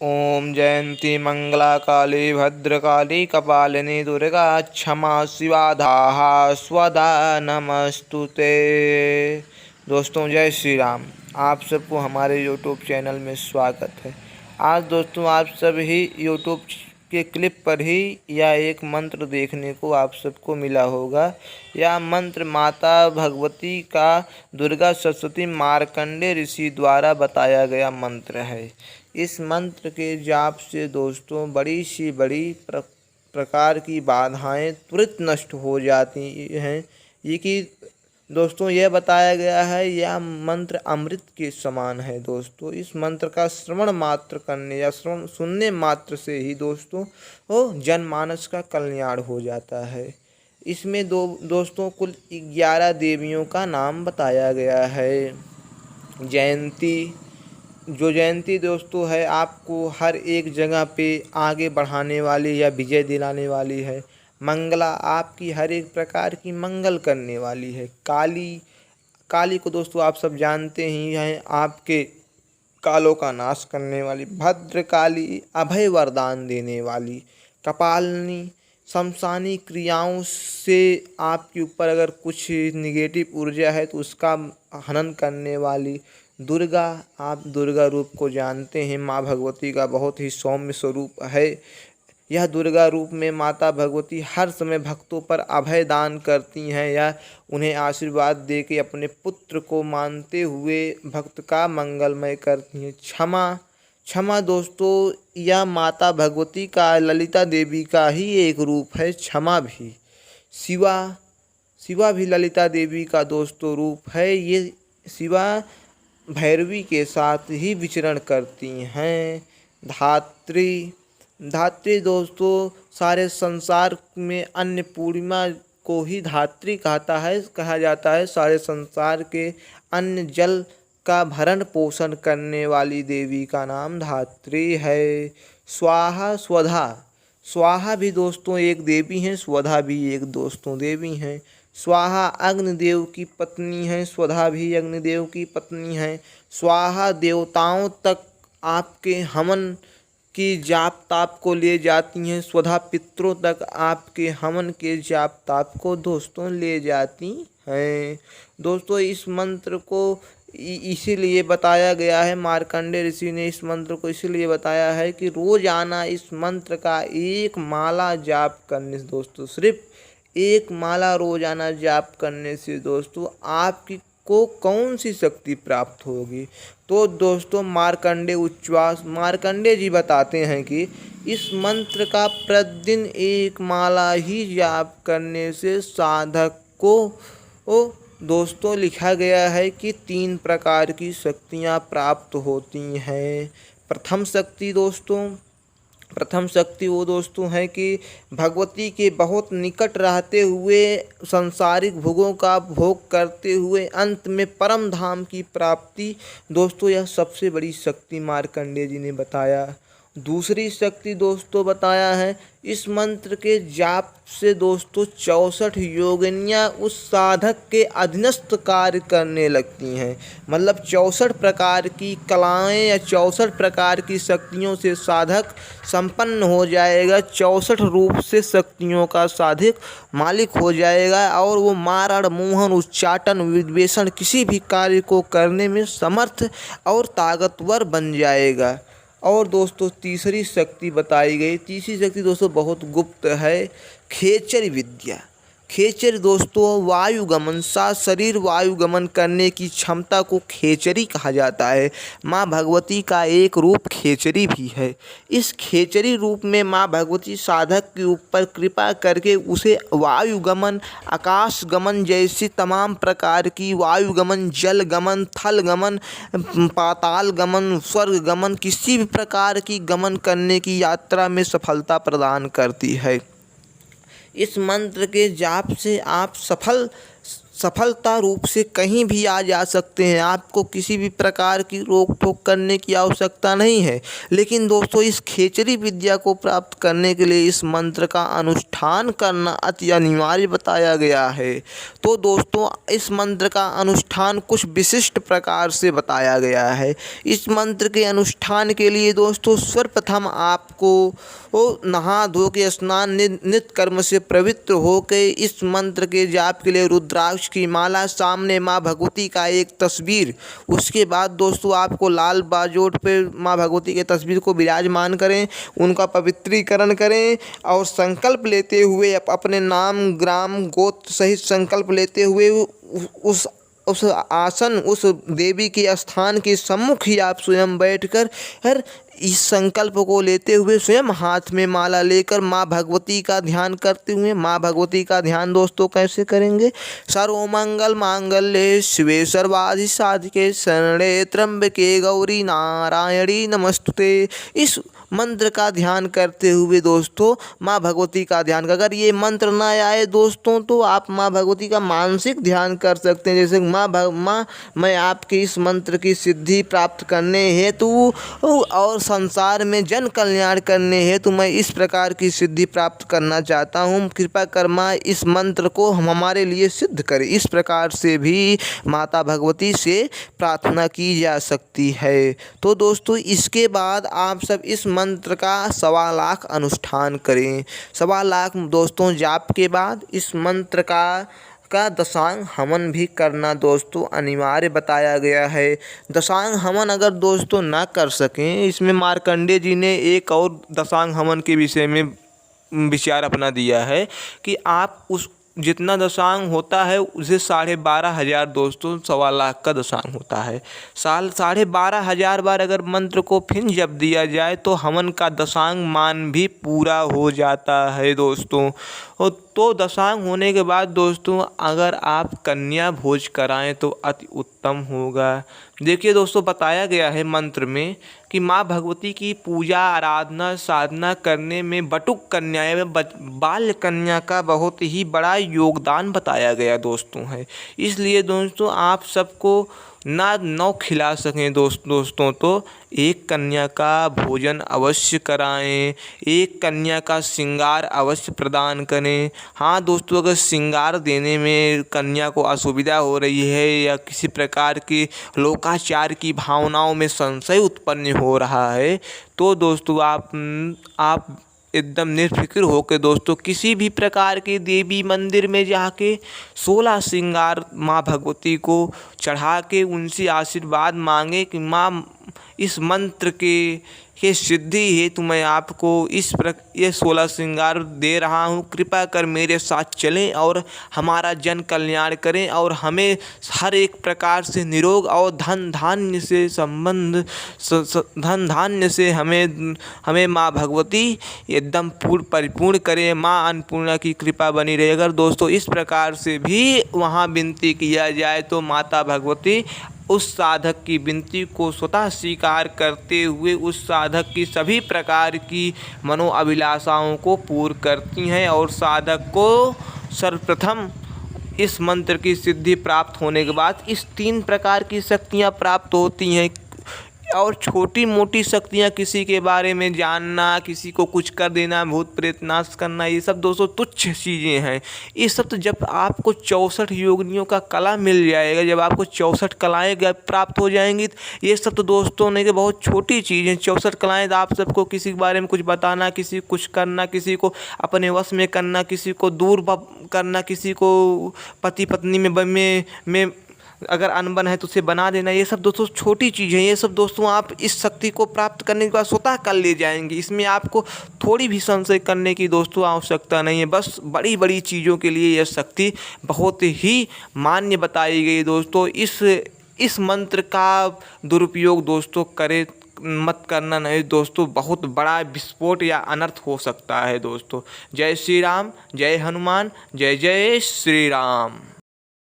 ओम जयंती मंगला काली भद्रकाली कपालिनी दुर्गा क्षमा शिवा धाहा स्वधा नमस्तुते। दोस्तों जय श्री राम। आप सबको हमारे यूट्यूब चैनल में स्वागत है। आज दोस्तों आप सब ही यूट्यूब के क्लिप पर ही यह एक मंत्र देखने को आप सबको मिला होगा। यह मंत्र माता भगवती का दुर्गा सरस्वती मार्कंडे ऋषि द्वारा बताया गया मंत्र है। इस मंत्र के जाप से दोस्तों बड़ी सी बड़ी प्रकार की बाधाएं तुरंत नष्ट हो जाती हैं। ये कि दोस्तों यह बताया गया है यह मंत्र अमृत के समान है। दोस्तों इस मंत्र का श्रवण मात्र करने या श्रवण सुनने मात्र से ही दोस्तों जनमानस का कल्याण हो जाता है। इसमें दोस्तों कुल 11 देवियों का नाम बताया गया है। जयंती दोस्तों है आपको हर एक जगह पे आगे बढ़ाने वाली या विजय दिलाने वाली है। मंगला आपकी हर एक प्रकार की मंगल करने वाली है। काली को दोस्तों आप सब जानते ही हैं, आपके कालों का नाश करने वाली। भद्रकाली अभय वरदान देने वाली। कपालिनी शमशानी क्रियाओं से आपके ऊपर अगर कुछ निगेटिव ऊर्जा है तो उसका हनन करने वाली। दुर्गा आप दुर्गा रूप को जानते हैं, माँ भगवती का बहुत ही सौम्य स्वरूप है। यह दुर्गा रूप में माता भगवती हर समय भक्तों पर अभय दान करती हैं या उन्हें आशीर्वाद दे के अपने पुत्र को मानते हुए भक्त का मंगलमय करती हैं। क्षमा दोस्तों यह माता भगवती का ललिता देवी का ही एक रूप है। क्षमा भी शिवा भी ललिता देवी का दोस्तों रूप है। ये शिवा भैरवी के साथ ही विचरण करती हैं। धात्री दोस्तों सारे संसार में अन्नपूर्णिमा को ही धात्री कहा जाता है। सारे संसार के अन्न जल का भरण पोषण करने वाली देवी का नाम धात्री है। स्वाहा भी दोस्तों एक देवी हैं, स्वधा भी एक दोस्तों देवी हैं। स्वाहा अग्निदेव की पत्नी है, स्वधा भी अग्निदेव की पत्नी है। स्वाहा देवताओं तक आपके हवन की जाप ताप को ले जाती हैं। स्वधा पितरों तक आपके हवन के जाप ताप को दोस्तों ले जाती हैं। दोस्तों इस मंत्र को इसीलिए बताया गया है, मार्कंडे ऋषि ने इस मंत्र को इसीलिए बताया है कि रोजाना इस मंत्र का एक माला जाप करने से दोस्तों, सिर्फ एक माला रोजाना जाप करने से दोस्तों आपकी को कौन सी शक्ति प्राप्त होगी। तो दोस्तों मार्कंडे जी बताते हैं कि इस मंत्र का प्रतिदिन एक माला ही जाप करने से साधक को दोस्तों लिखा गया है कि 3 प्रकार की शक्तियां प्राप्त होती हैं। प्रथम शक्ति वो दोस्तों है कि भगवती के बहुत निकट रहते हुए सांसारिक भोगों का भोग करते हुए अंत में परम धाम की प्राप्ति। दोस्तों यह सबसे बड़ी शक्ति मार्कंडे जी ने बताया। दूसरी शक्ति दोस्तों बताया है इस मंत्र के जाप से दोस्तों 64 योगिनियाँ उस साधक के अधीनस्थ कार्य करने लगती हैं। मतलब 64 प्रकार की कलाएं या 64 प्रकार की शक्तियों से साधक संपन्न हो जाएगा। 64 रूप से शक्तियों का साधक मालिक हो जाएगा और वो मारण मोहन उच्चाटन विद्वेषण किसी भी कार्य को करने में समर्थ और ताकतवर बन जाएगा। और दोस्तों तीसरी शक्ति बताई गई, तीसरी शक्ति दोस्तों बहुत गुप्त है, खेचर विद्या। खेचर दोस्तों वायुगमन शरीर वायुगमन करने की क्षमता को खेचरी कहा जाता है। माँ भगवती का एक रूप खेचरी भी है। इस खेचरी रूप में माँ भगवती साधक के ऊपर कृपा करके उसे वायुगमन आकाश गमन जैसी तमाम प्रकार की वायुगमन, जल गमन, थल गमन, पाताल गमन, स्वर्ग गमन किसी भी प्रकार की गमन करने की यात्रा में सफलता प्रदान करती है। इस मंत्र के जाप से आप सफलता रूप से कहीं भी आ जा सकते हैं। आपको किसी भी प्रकार की रोक टोक करने की आवश्यकता नहीं है। लेकिन दोस्तों, इस खेचरी विद्या को प्राप्त करने के लिए इस मंत्र का अनुष्ठान करना अति अनिवार्य बताया गया है। तो दोस्तों, इस मंत्र का अनुष्ठान कुछ विशिष्ट प्रकार से बताया गया है। इस मंत्र के अनुष्ठान के लिए दोस्तों, सर्वप्रथम आपको नहा धो के स्नान नित्य कर्म से पवित्र होकर इस मंत्र के जाप के लिए रुद्राक्ष की माला, सामने माँ भगवती का एक तस्वीर, उसके बाद दोस्तों आपको लाल बाजोट पे माँ भगवती के तस्वीर को विराजमान करें, उनका पवित्रीकरण करें और संकल्प लेते हुए अपने नाम ग्राम गोत्र सहित संकल्प लेते हुए उस आसन, उस देवी के स्थान के सम्मुख ही आप स्वयं बैठकर इस संकल्प को लेते हुए स्वयं हाथ में माला लेकर माँ भगवती का ध्यान करते हुए, माँ भगवती का ध्यान दोस्तों कैसे करेंगे? सर्वमंगल मांगल्ये शिवे सर्वाधि साधिके शरणे त्र्यंबके गौरी नारायणी नमस्तुते। इस मंत्र का ध्यान करते हुए दोस्तों माँ भगवती का ध्यान, अगर ये मंत्र ना आए दोस्तों तो आप माँ भगवती का मानसिक ध्यान कर सकते हैं। जैसे माँ मैं आपके इस मंत्र की सिद्धि प्राप्त करने हेतु और संसार में जन कल्याण करने हेतु मैं इस प्रकार की सिद्धि प्राप्त करना चाहता हूँ, कृपा कर माँ इस मंत्र को हमारे लिए सिद्ध करें। इस प्रकार से भी माता भगवती से प्रार्थना की जा सकती है। तो दोस्तों, इसके बाद आप सब इस मंत्र का 1.25 लाख अनुष्ठान करें। 1.25 लाख दोस्तों जाप के बाद इस मंत्र का दशांग हवन भी करना दोस्तों अनिवार्य बताया गया है। दशांग हवन अगर दोस्तों ना कर सकें, इसमें मार्कंडेय जी ने एक और दशांग हवन के विषय में विचार अपना दिया है कि आप उस जितना दशांग होता है उसे 12,500 दोस्तों 1.25 लाख का दशांग होता है। 12,500 बार अगर मंत्र को फिर जप दिया जाए तो हवन का दशांग मान भी पूरा हो जाता है दोस्तों। तो दशांग होने के बाद दोस्तों अगर आप कन्या भोज कराएं तो अति उत्तम होगा। देखिए दोस्तों, बताया गया है मंत्र में कि माँ भगवती की पूजा आराधना साधना करने में बटुक कन्या एवं बाल्य कन्या का बहुत ही बड़ा योगदान बताया गया दोस्तों है। इसलिए दोस्तों आप सबको ना खिला सकें दोस्तों तो एक कन्या का भोजन अवश्य कराएं, एक कन्या का श्रृंगार अवश्य प्रदान करें। हाँ दोस्तों, अगर श्रृंगार देने में कन्या को असुविधा हो रही है या किसी प्रकार की लोकाचार की भावनाओं में संशय उत्पन्न हो रहा है तो दोस्तों आप एकदम निर्फिक्र होकर दोस्तों किसी भी प्रकार के देवी मंदिर में जाके 16 श्रृंगार माँ भगवती को चढ़ा के उनसे आशीर्वाद मांगे कि माँ इस मंत्र के सिद्धि हेतु मैं आपको ये 16 श्रृंगार दे रहा हूँ, कृपा कर मेरे साथ चलें और हमारा जन कल्याण करें और हमें हर एक प्रकार से निरोग और धन धान्य से हमें माँ भगवती एकदम परिपूर्ण करें। माँ अन्नपूर्णा की कृपा बनी रहे। अगर दोस्तों इस प्रकार से भी वहाँ विनती किया जाए तो माता भगवती उस साधक की विनती को स्वतः स्वीकार करते हुए उस साधक की सभी प्रकार की मनोअभिलाषाओं को पूर्ण करती हैं और साधक को सर्वप्रथम इस मंत्र की सिद्धि प्राप्त होने के बाद इस 3 प्रकार की शक्तियाँ प्राप्त होती हैं। और छोटी मोटी शक्तियाँ, किसी के बारे में जानना, किसी को कुछ कर देना, भूत प्रेत नाश करना, ये सब दोस्तों तुच्छ चीज़ें हैं। ये सब तो जब आपको 64 योगिनियों का कला मिल जाएगा, जब आपको 64 कलाएँ प्राप्त हो जाएंगी, ये सब तो दोस्तों ने कि बहुत छोटी चीज़ है। 64 कलाएँ आप सबको किसी के बारे में कुछ बताना, किसी को कुछ करना, किसी को अपने वश में करना, किसी को दूर करना, किसी को पति पत्नी में अगर अनबन है तो उसे बना देना, ये सब दोस्तों छोटी चीज़ है। ये सब दोस्तों आप इस शक्ति को प्राप्त करने के बाद स्वतः कर ले जाएंगे। इसमें आपको थोड़ी भी संशय करने की दोस्तों आवश्यकता नहीं है। बस बड़ी बड़ी चीज़ों के लिए यह शक्ति बहुत ही मान्य बताई गई दोस्तों। इस मंत्र का दुरुपयोग दोस्तों मत करना नहीं दोस्तों, बहुत बड़ा विस्फोट या अनर्थ हो सकता है दोस्तों। जय श्री राम, जय हनुमान, जय जय श्री राम।